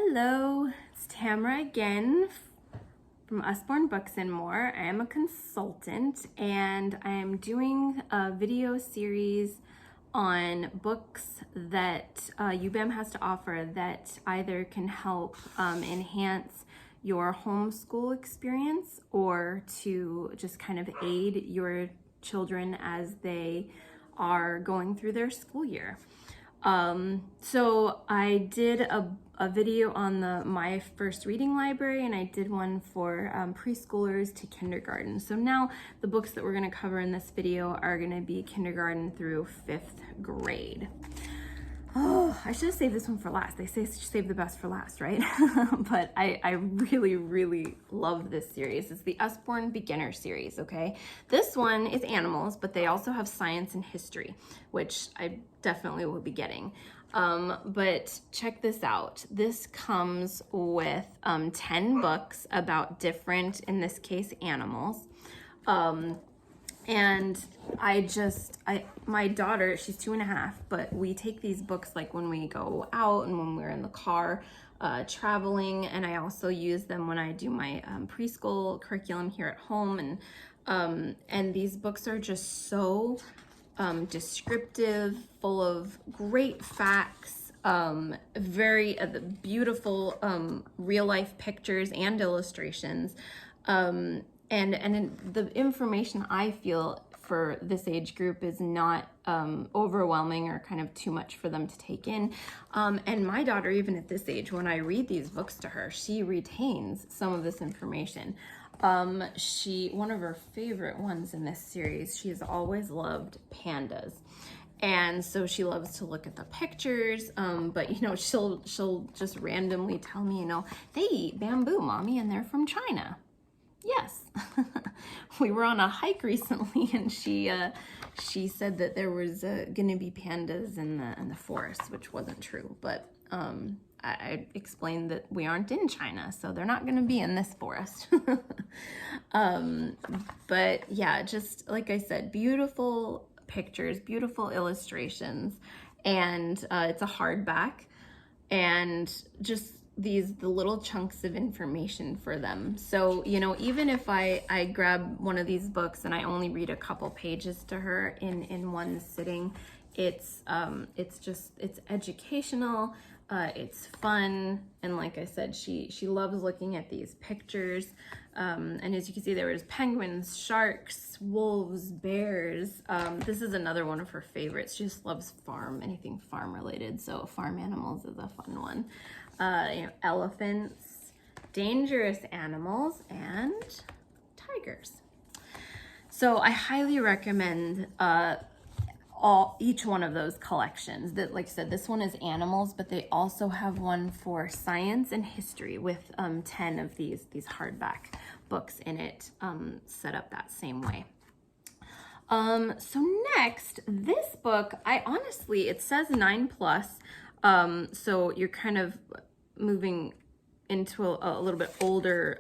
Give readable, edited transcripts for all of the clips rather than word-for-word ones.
Hello, it's Tamara again from Usborne Books and More. I am a consultant and I am doing a video series on books that UBAM has to offer that either can help enhance your homeschool experience or to just kind of aid your children as they are going through their school year. So I did a video on my first reading library, and I did one for preschoolers to kindergarten. So now the books that we're going to cover in this video are going to be kindergarten through 5th grade. Oh, I should have saved this one for last. They say save the best for last, right? But I really love this series. It's the Usborne Beginner series, okay? This one is animals, but they also have science and history, which I definitely will be getting. But check this out. This comes with 10 books about different, in this case, animals. And my daughter, she's 2.5, but we take these books like when we go out and when we're in the car traveling, and I also use them when I do my preschool curriculum here at home. And these books are just so descriptive, full of great facts, very beautiful real life pictures and illustrations. And the information I feel for this age group is not overwhelming or kind of too much for them to take in. And my daughter, even at this age, when I read these books to her, she retains some of this information. One of her favorite ones in this series, she has always loved pandas. And so she loves to look at the pictures, but she'll just randomly tell me, they eat bamboo, Mommy, and they're from China. Yes. We were on a hike recently, and she said that there was going to be pandas in the forest, which wasn't true. But I explained that we aren't in China, so they're not going to be in this forest. But yeah, just like I said, beautiful pictures, beautiful illustrations, and it's a hardback, and just the little chunks of information for them. So, even if I grab one of these books and I only read a couple pages to her in one sitting, it's educational, it's fun, and like I said, she loves looking at these pictures. And as you can see, there was penguins, sharks, wolves, bears. This is another one of her favorites. She just loves anything farm related, so farm animals is a fun one. Elephants, dangerous animals, and tigers. So I highly recommend each one of those collections. That, like I said, this one is animals, but they also have one for science and history with 10 of these hardback books in it, set up that same way. So next, this book, it says 9+, so you're kind of moving into a little bit older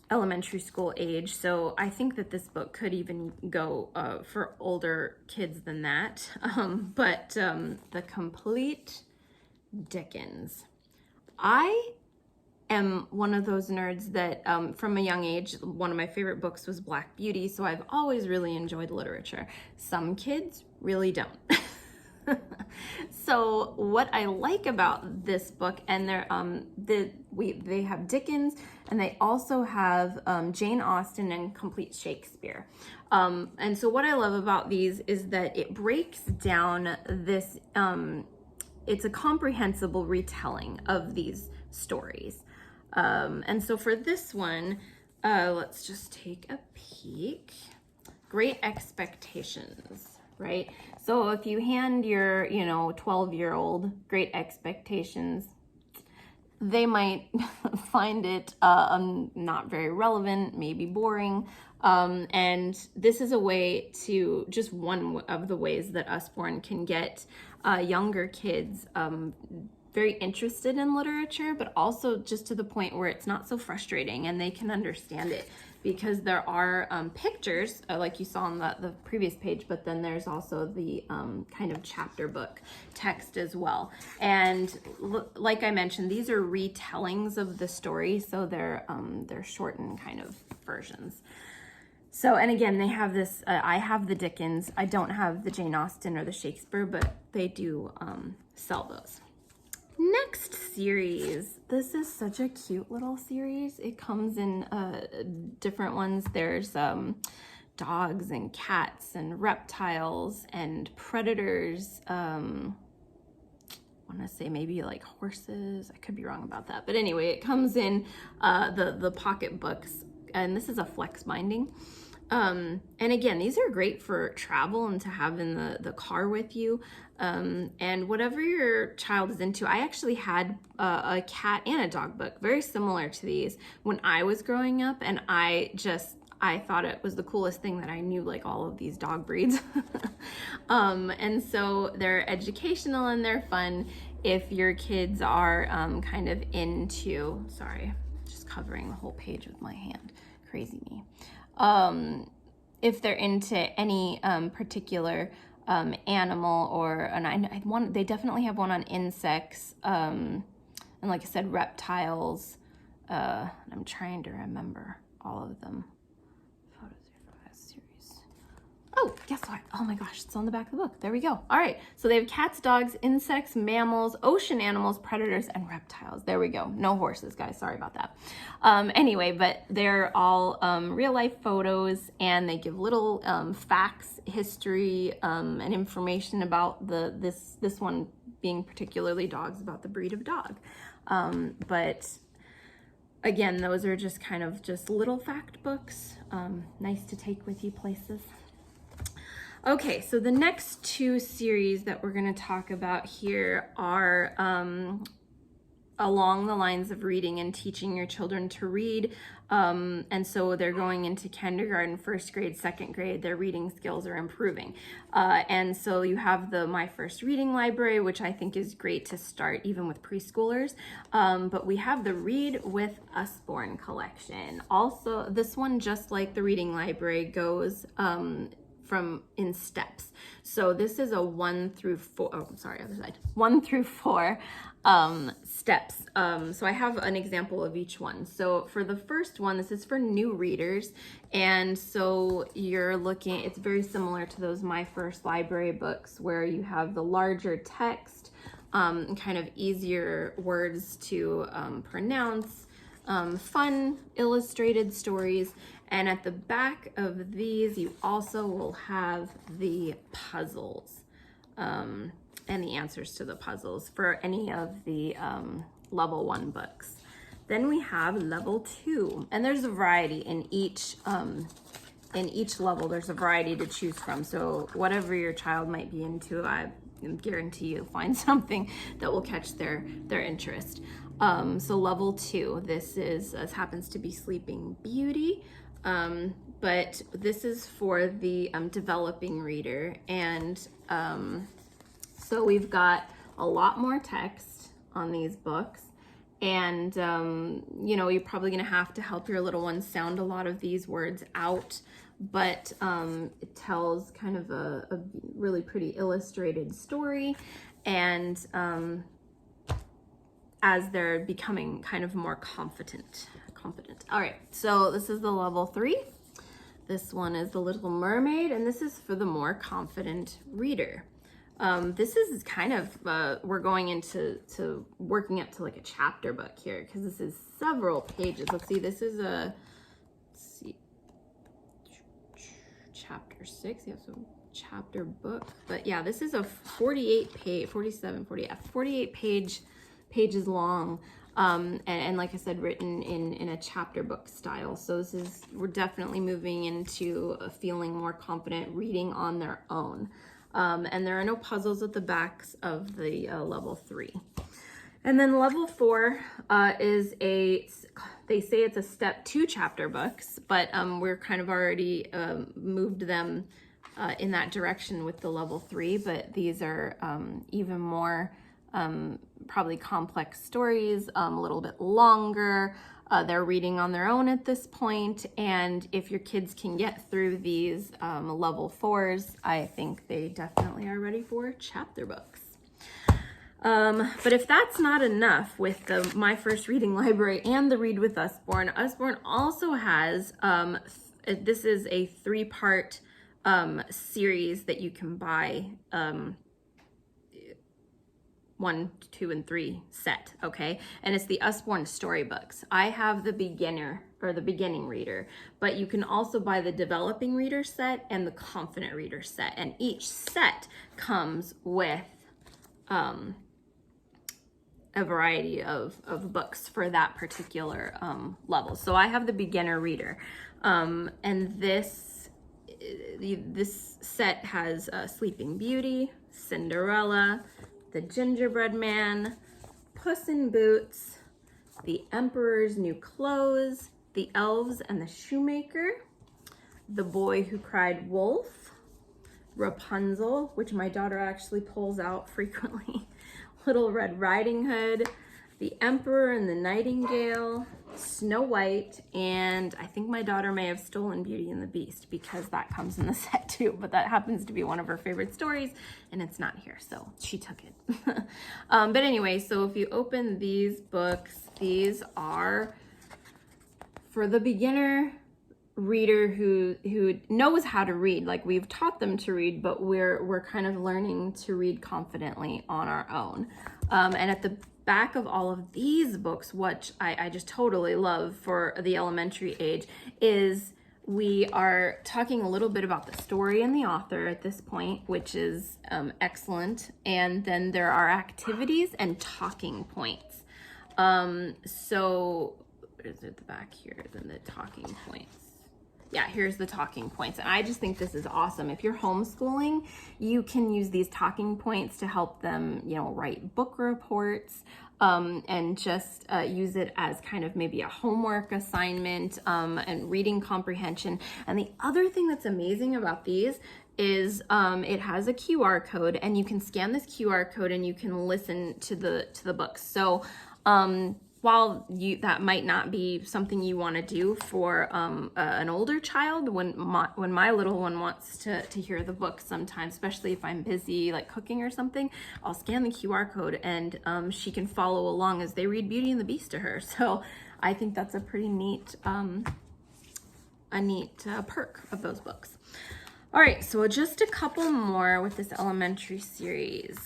elementary school age. So I think that this book could even go for older kids than that. But The Complete Dickens. I am one of those nerds that from a young age, one of my favorite books was Black Beauty. So I've always really enjoyed literature. Some kids really don't. So what I like about this book, and they have Dickens, and they also have Jane Austen and Complete Shakespeare. And so what I love about these is that it breaks down this, it's a comprehensible retelling of these stories. And so for this one, let's just take a peek. Great Expectations. Right? So if you hand your, 12-year-old Great Expectations, they might find it not very relevant, maybe boring. And this is a way to, just one of the ways that Usborne can get younger kids very interested in literature, but also just to the point where it's not so frustrating and they can understand it, because there are pictures, like you saw on the previous page, but then there's also the kind of chapter book text as well. And like I mentioned, these are retellings of the story, so they're shortened kind of versions. So, and again, they have this, I have the Dickens, I don't have the Jane Austen or the Shakespeare, but they do sell those. Next series. This is such a cute little series. It comes in different ones. There's dogs and cats and reptiles and predators. I want to say maybe like horses. I could be wrong about that. But anyway, it comes in the pocket books, and this is a flex binding. And again, these are great for travel and to have in the car with you. And whatever your child is into, I actually had a cat and a dog book, very similar to these when I was growing up. And I thought it was the coolest thing that I knew like all of these dog breeds. And so they're educational and they're fun if your kids are kind of into, sorry, just covering the whole page with my hand, crazy me. If they're into any particular animal, or and they definitely have one on insects, and like I said, reptiles. I'm trying to remember all of them. Oh, guess what? Oh my gosh, it's on the back of the book. There we go. All right, so they have cats, dogs, insects, mammals, ocean animals, predators, and reptiles. There we go. No horses, guys. Sorry about that. Anyway, but they're all real life photos, and they give little facts, history, and information about this one being particularly dogs, about the breed of dog. But again, those are just kind of just little fact books, nice to take with you places. Okay, so the next two series that we're going to talk about here are along the lines of reading and teaching your children to read. And so they're going into kindergarten, first grade, second grade, their reading skills are improving. And so you have the My First Reading Library, which I think is great to start even with preschoolers. But we have the Read with Usborne collection. Also, this one, just like the Reading Library, goes from in steps. So this is a 1 through 4, oh, sorry, other side, 1 through 4 steps. So I have an example of each one. So for the first one, this is for new readers. And so you're looking, it's very similar to those My First Library books where you have the larger text, kind of easier words to pronounce, fun illustrated stories. And at the back of these, you also will have the puzzles and the answers to the puzzles for any of the level 1 books. Then we have level 2, and there's a variety in each level. There's a variety to choose from. So whatever your child might be into, I guarantee you'll find something that will catch their interest. So level 2, this happens to be Sleeping Beauty. But this is for the developing reader, and so we've got a lot more text on these books, and you know, you're probably going to have to help your little ones sound a lot of these words out, but it tells kind of a really pretty illustrated story, and as they're becoming kind of more confident. All right, so this is the level 3. This one is The Little Mermaid, and this is for the more confident reader. This is kind of, we're going into working up to like a chapter book here, because this is several pages. Let's see, this is chapter 6. Yeah, so chapter book. But yeah, this is a 48 pages long. And like I said, written in a chapter book style. So we're definitely moving into feeling more confident reading on their own. And there are no puzzles at the backs of the level 3. And then level 4 is they say it's a step 2 chapter books, but we're kind of already moved them in that direction with the level 3, but these are even more probably complex stories, a little bit longer. They're reading on their own at this point, and if your kids can get through these level 4s, I think they definitely are ready for chapter books. But if that's not enough with the My First Reading Library and the Read with Usborne, Usborne also has, this is a 3-part series that you can buy, 1, 2, and 3 set, okay? And it's the Usborne storybooks. I have the beginner or the beginning reader, but you can also buy the developing reader set and the confident reader set. And each set comes with a variety of books for that particular level. So I have the beginner reader, and this set has Sleeping Beauty, Cinderella, The Gingerbread Man, Puss in Boots, The Emperor's New Clothes, The Elves and the Shoemaker, The Boy Who Cried Wolf, Rapunzel, which my daughter actually pulls out frequently, Little Red Riding Hood, The Emperor and the Nightingale, Snow White, and I think my daughter may have stolen Beauty and the Beast because that comes in the set too, but that happens to be one of her favorite stories and it's not here, so she took it. But anyway, so if you open these books, these are for the beginner reader who knows how to read. Like, we've taught them to read, but we're kind of learning to read confidently on our own. And at the back of all of these books, which I just totally love for the elementary age, is we are talking a little bit about the story and the author at this point, which is excellent. And then there are activities and talking points. So is it the back here, then the talking points? Yeah, here's the talking points. And I just think this is awesome. If you're homeschooling, you can use these talking points to help them, write book reports, and just use it as kind of maybe a homework assignment, and reading comprehension. And the other thing that's amazing about these is it has a QR code, and you can scan this QR code and you can listen to the books. So while that might not be something you want to do for an older child, when my little one wants to hear the book sometimes, especially if I'm busy like cooking or something, I'll scan the QR code and she can follow along as they read Beauty and the Beast to her. So I think that's a pretty neat perk of those books. All right, so just a couple more with this elementary series.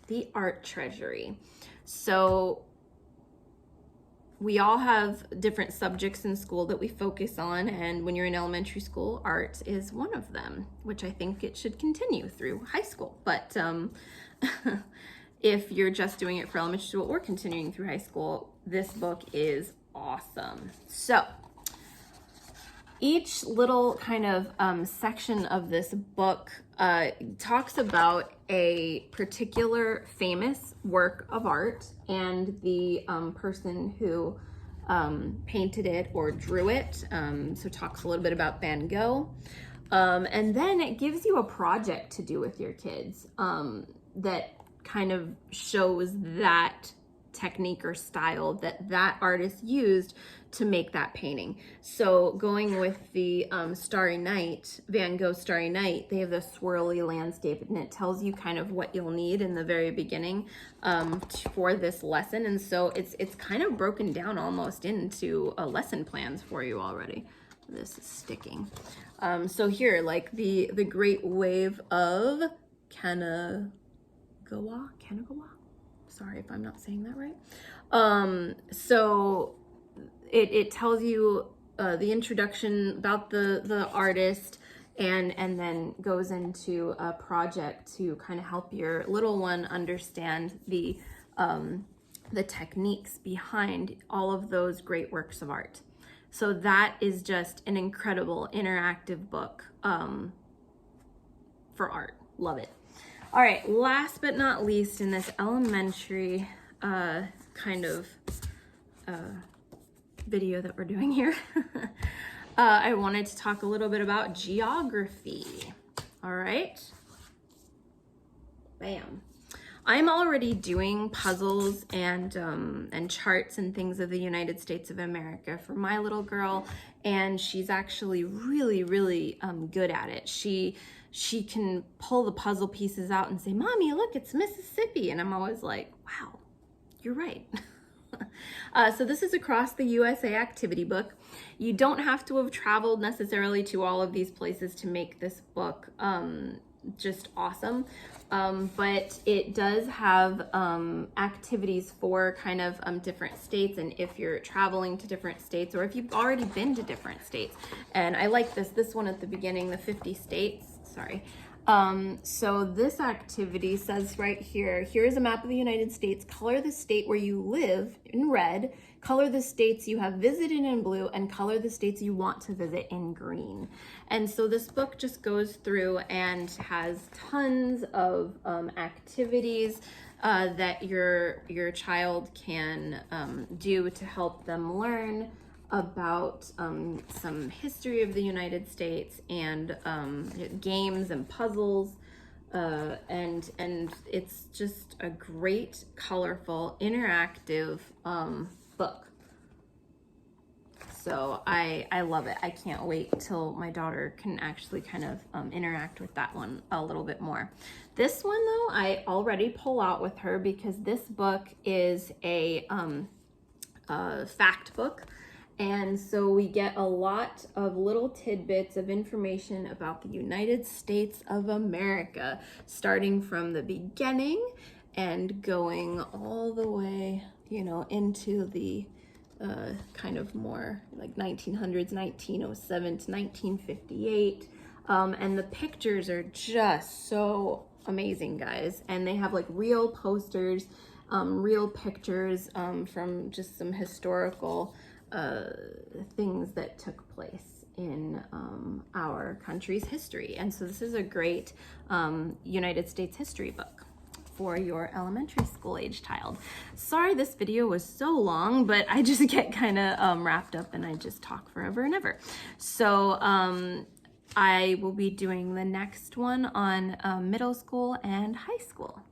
The Art Treasury. So we all have different subjects in school that we focus on, and when you're in elementary school, art is one of them, which I think it should continue through high school. But if you're just doing it for elementary school or continuing through high school, this book is awesome. So each little kind of section of this book talks about a particular famous work of art and the person who painted it or drew it. So talks a little bit about Van Gogh. And then it gives you a project to do with your kids that kind of shows that technique or style that artist used to make that painting. So going with the Starry Night, Van Gogh Starry Night, they have the swirly landscape, and it tells you kind of what you'll need in the very beginning for this lesson. And so it's kind of broken down almost into lesson plans for you already. This is sticking. So here, like the Great Wave of Kanagawa. Sorry if I'm not saying that right. So it tells you the introduction about the artist, and then goes into a project to kind of help your little one understand the techniques behind all of those great works of art. So that is just an incredible interactive book for art. Love it. All right, last but not least, in this elementary kind of video that we're doing here, I wanted to talk a little bit about geography. All right. Bam. I'm already doing puzzles and charts and things of the United States of America for my little girl, and she's actually really good at it. She can pull the puzzle pieces out and say, "Mommy, look, it's Mississippi," and I'm always like, "Wow, you're right." So this is Across the USA activity book. You don't have to have traveled necessarily to all of these places to make this book just awesome. But it does have activities for kind of different states, and if you're traveling to different states or if you've already been to different states. And I like this one at the beginning, the 50 states, sorry. So this activity says right here, here's a map of the United States. Color the state where you live in red, color the states you have visited in blue, and color the states you want to visit in green. And so this book just goes through and has tons of activities that your child can do to help them learn about some history of the United States and games and puzzles, and it's just a great, colorful, interactive book. So I love it. I can't wait till my daughter can actually kind of interact with that one a little bit more. This one though, I already pull out with her because this book is a fact book. And so we get a lot of little tidbits of information about the United States of America, starting from the beginning and going all the way, you know, into the kind of more like 1900s, 1907 to 1958. And the pictures are just so amazing, guys. And they have like real posters, real pictures from just some historical things that took place in our country's history. And so this is a great United States history book for your elementary school age child. Sorry this video was so long, but I just get kind of wrapped up and I just talk forever and ever. So I will be doing the next one on middle school and high school.